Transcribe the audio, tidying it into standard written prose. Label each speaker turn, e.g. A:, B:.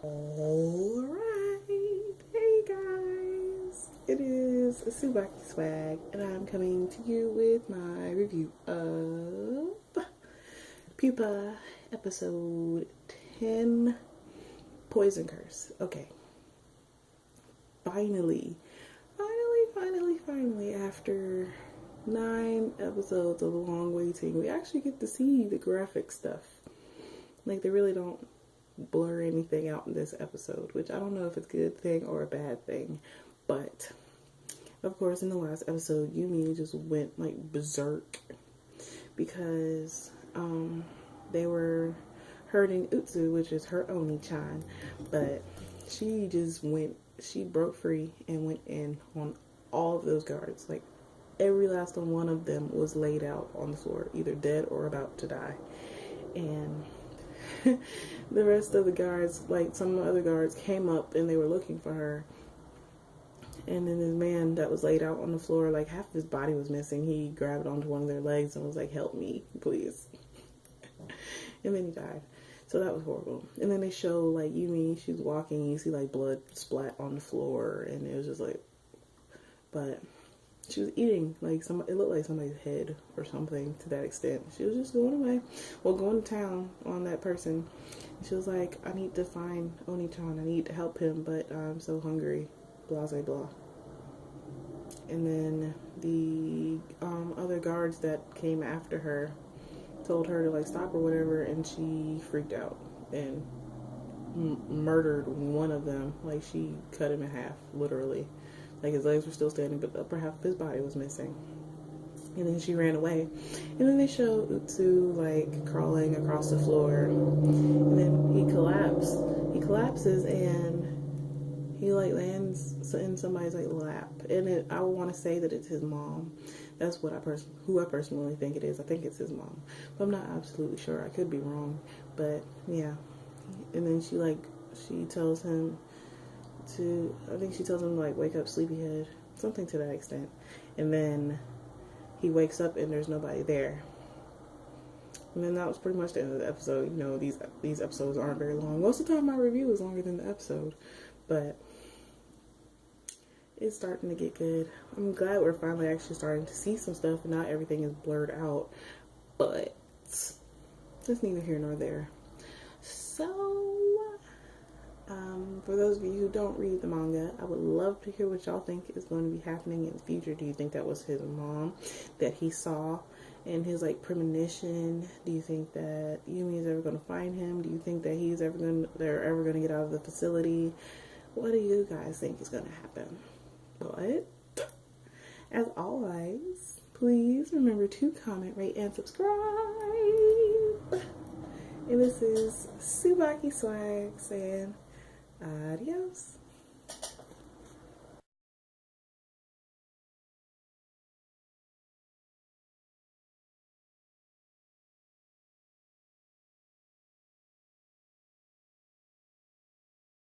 A: Alright, hey guys, it is TsubakiSwagg, and I'm coming to you with my review of Pupa episode 10, Poison Curse. Okay, finally, after 9 episodes of long waiting, we actually get to see the graphic stuff. Like, they really don't blur anything out in this episode, which I don't know if it's a good thing or a bad thing, but of course in the last episode Yumi just went like berserk because they were hurting Utsu, which is her Oni-chan, but she broke free and went in on all of those guards. Like, every last one of them was laid out on the floor, either dead or about to die. And the rest of the guards, like some other guards, came up and they were looking for her. And then this man that was laid out on the floor, like half of his body was missing, he grabbed onto one of their legs and was like, "Help me, please." And then he died. So that was horrible. And then they show like Yumi, she's walking, and you see like blood splat on the floor, and it was just like, but she was eating like it looked like somebody's head or something to that extent. She was just going away, going to town on that person. She was like, "I need to find Oni-chan, I need to help him, but I'm so hungry, blah blah blah." And then the other guards that came after her told her to like stop or whatever, and she freaked out and murdered one of them. Like, she cut him in half, literally. Like, his legs were still standing, but the upper half of his body was missing. And then she ran away. And then they show Utsu, like, crawling across the floor. And then he collapses, and he, like, lands in somebody's, like, lap. And I want to say that it's his mom. That's what who I personally think it is. I think it's his mom. But I'm not absolutely sure. I could be wrong. But, yeah. And then she tells him she tells him, like, wake up, sleepyhead, something to that extent. And then he wakes up and there's nobody there. And then that was pretty much the end of the episode. You know, these episodes aren't very long. Most of the time my review is longer than the episode, but it's starting to get good. I'm glad we're finally actually starting to see some stuff and not everything is blurred out, but that's neither here nor there. So for those of you who don't read the manga, I would love to hear what y'all think is going to be happening in the future. Do you think that was his mom that he saw in his, like, premonition? Do you think that Yumi is ever going to find him? Do you think that they're ever going to get out of the facility? What do you guys think is going to happen? But as always, please remember to comment, rate, and subscribe. And this is TsubakiSwagg saying adios.